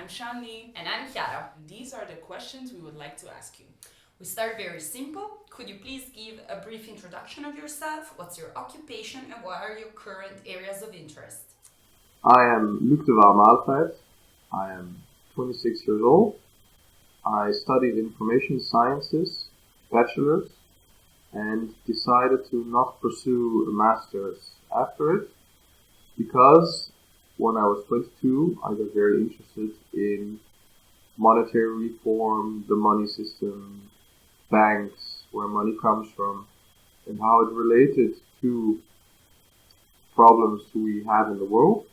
Shani. And I'm Chiara. These are the questions we would like to ask you. We start very simple. Could you please give a brief introduction of yourself? What's your occupation and what are your current areas of interest? I am Luuk de Waal Malefeijt. I am 26 years old. I studied information sciences, bachelor's, and decided to not pursue a master's after it because when I was 22, I got very interested in monetary reform, the money system, banks, where money comes from, and how it related to problems we have in the world.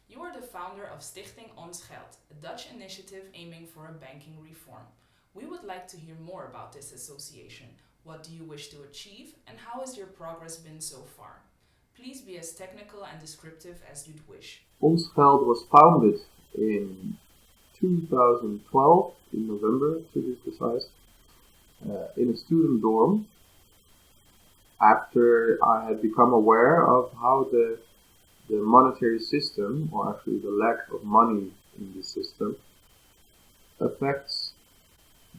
You are the founder of Stichting Ons Geld, a Dutch initiative aiming for a banking reform. We would like to hear more about this association. What do you wish to achieve and how has your progress been so far? Please be as technical and descriptive as you'd wish. Ons Geld was founded in 2012, in November to be precise, in a student dorm after I had become aware of how the monetary system, or actually the lack of money in the system, affects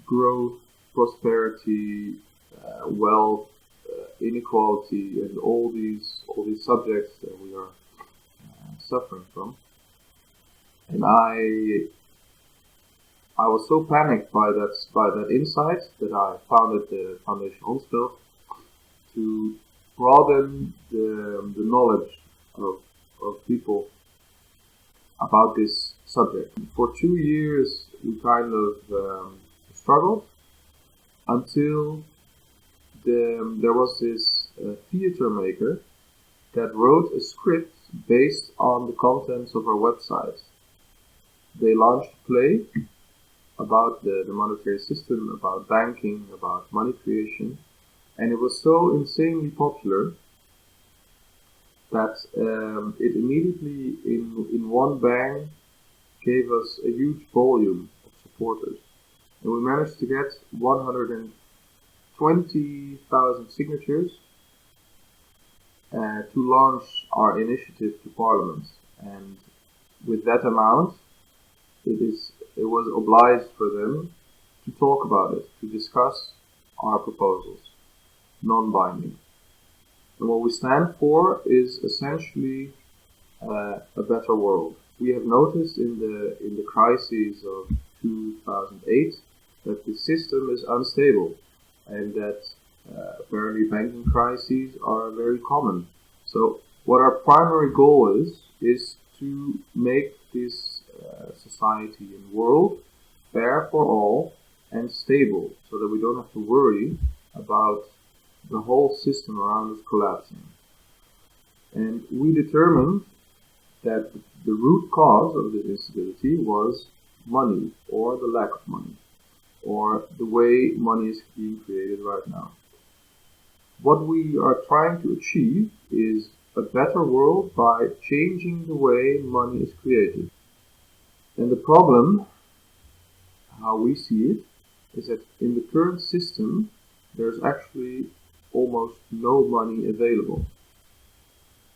growth, prosperity, wealth, inequality, and all these subjects that we are suffering from. And I was so panicked by that insight that I founded the Foundation Ons Geld to broaden the knowledge of people about this subject. For 2 years we kind of struggled until there was this theater maker that wrote a script based on the contents of our website. They launched a play about the monetary system, about banking, about money creation, and it was so insanely popular that it immediately in one bang gave us a huge volume of supporters. And we managed to get 120,000 signatures to launch our initiative to Parliament. And with that amount, it was obliged for them to talk about it, to discuss our proposals, non-binding. And what we stand for is essentially a better world. We have noticed in the crises of 2008 that the system is unstable and that apparently banking crises are very common. So what our primary goal is to make this society and world fair for all and stable, so that we don't have to worry about the whole system around us collapsing. And we determined that the root cause of this instability was money, or the lack of money, or the way money is being created right now. What we are trying to achieve is a better world by changing the way money is created. And the problem, how we see it, is that in the current system there's actually almost no money available.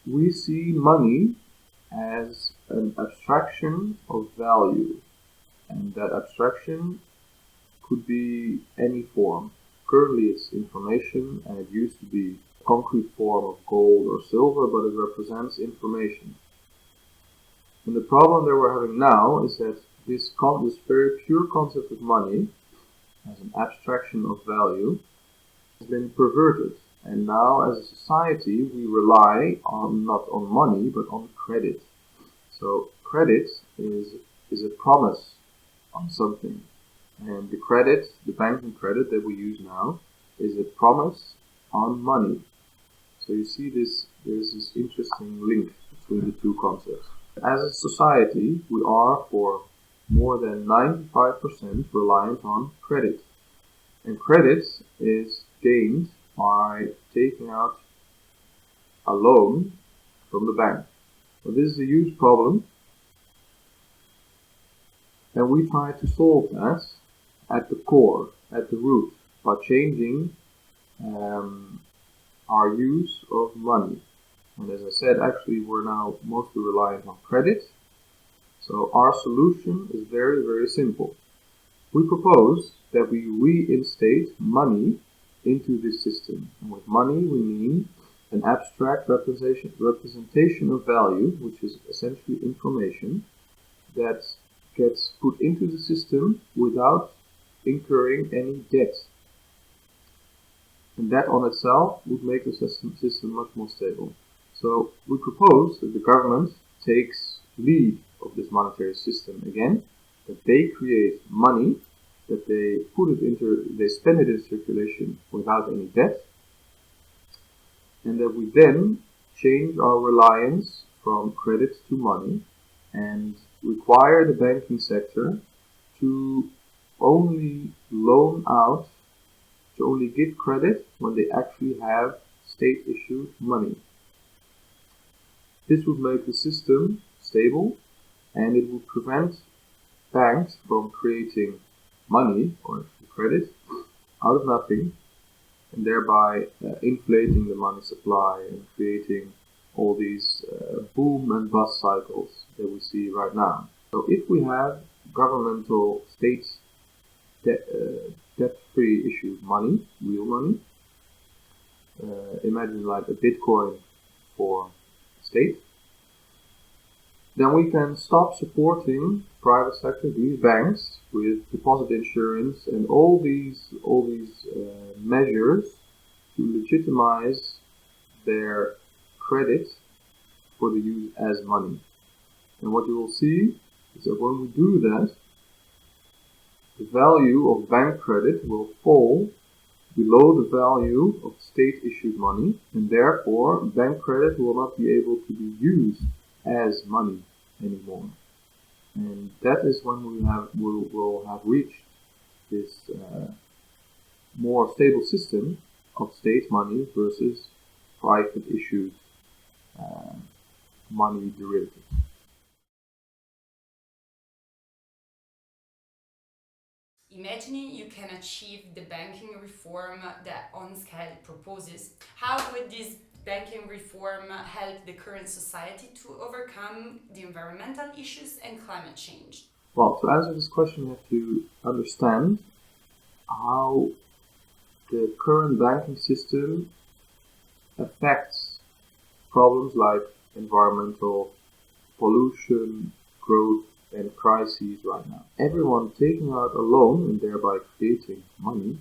We see money as an abstraction of value, and that abstraction could be any form. Currently it's information, and it used to be a concrete form of gold or silver, but it represents information. And the problem that we're having now is that this very pure concept of money as an abstraction of value has been perverted. And now as a society we rely on not on money but on credit. So credit is a promise on something. And the credit, the banking credit that we use now, is a promise on money. So you see there's this interesting link between the two concepts. As a society, we are for more than 95% reliant on credit. And credit is gained by taking out a loan from the bank. So this is a huge problem, and we try to solve that at the core, at the root, by changing our use of money. And as I said, actually we're now mostly reliant on credit. So our solution is very, very simple. We propose that we reinstate money into this system. And with money we mean an abstract representation of value, which is essentially information, that gets put into the system without incurring any debt. And that on itself would make the system much more stable. So we propose that the government takes lead of this monetary system again, that they create money, that they spend it in circulation without any debt, and that we then change our reliance from credit to money and require the banking sector to only loan out, to only give credit when they actually have state-issued money. This would make the system stable, and it would prevent banks from creating money or credit out of nothing, and thereby inflating the money supply and creating all these boom and bust cycles that we see right now. So if we have governmental state debt-free issued money, real money, imagine like a Bitcoin for state, then we can stop supporting the private sector, these banks, with deposit insurance and all these measures to legitimize their credit for the use as money. And what you will see is that when we do that, the value of bank credit will fall below the value of state-issued money, and therefore bank credit will not be able to be used as money anymore. And that is when we'll have reached this more stable system of state money versus private issued money derivatives. Imagining you can achieve the banking reform that Ons Geld proposes, how would this banking reform help the current society to overcome the environmental issues and climate change? Well, to answer this question, you have to understand how the current banking system affects problems like environmental pollution, growth, and crises right now. Everyone taking out a loan and thereby creating money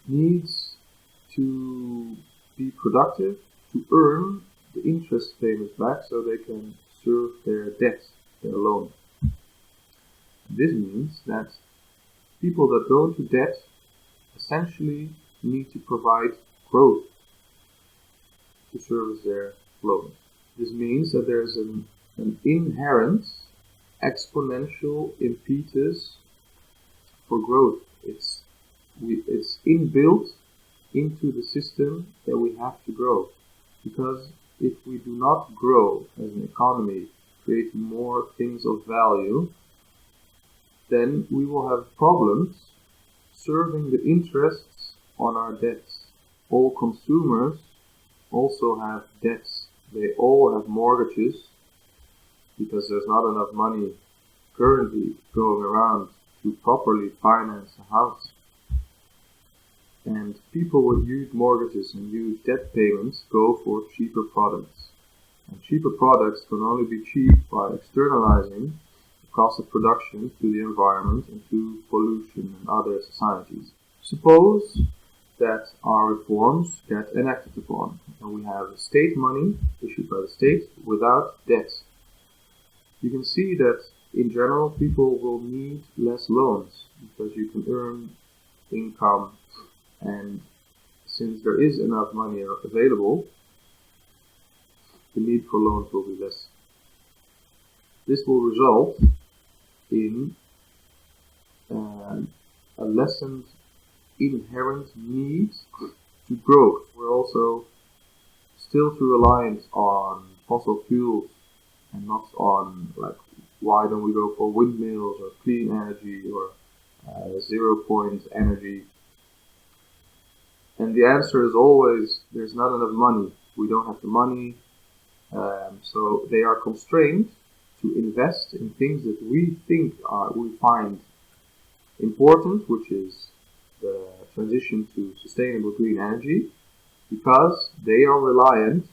needs to be productive to earn the interest payments back so they can serve their debt, their loan. This means that people that go into debt essentially need to provide growth to service their loan. This means that there's an inherent exponential impetus for growth. It's inbuilt into the system that we have to grow. Because if we do not grow as an economy, creating more things of value, then we will have problems serving the interests on our debts. All consumers also have debts. They all have mortgages because there's not enough money currently going around to properly finance a house. And people with huge mortgages and huge debt payments go for cheaper products. And cheaper products can only be cheap by externalizing the cost of production to the environment and to pollution and other societies. Suppose that our reforms get enacted upon and we have state money issued by the state without debt. You can see that in general people will need less loans because you can earn income, and since there is enough money available, the need for loans will be less. This will result in a lessened inherent need to grow. We're also still too reliant on fossil fuels and not on, like, why don't we go for windmills or clean energy or 0-point energy? And the answer is always there's not enough money we don't have the money, so they are constrained to invest in things that we find important, which is the transition to sustainable green energy, because they are reliant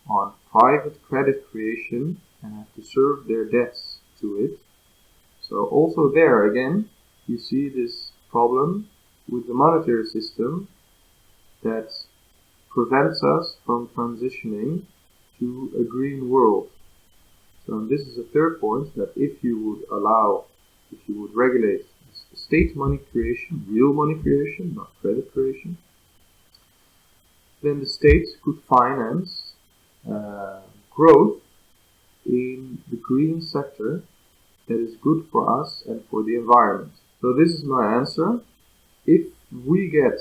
on private credit creation and have to serve their debts to it. So also there again, you see this problem with the monetary system that prevents us from transitioning to a green world. So this is a third point, that if you would regulate state money creation, real money creation, not credit creation, then the state could finance growth in the green sector that is good for us and for the environment. So this is my answer. If we get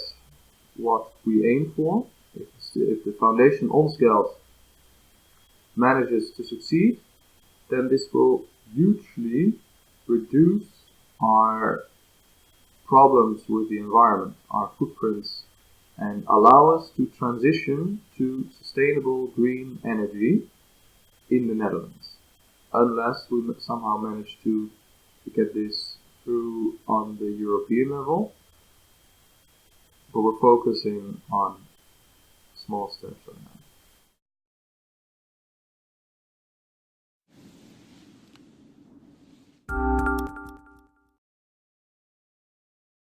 what we aim for, if the foundation Ons Geld manages to succeed, then this will hugely reduce our problems with the environment, our footprints, and allow us to transition to sustainable green energy in the Netherlands. Unless we somehow manage to get this through on the European level, but we're focusing on small steps right now.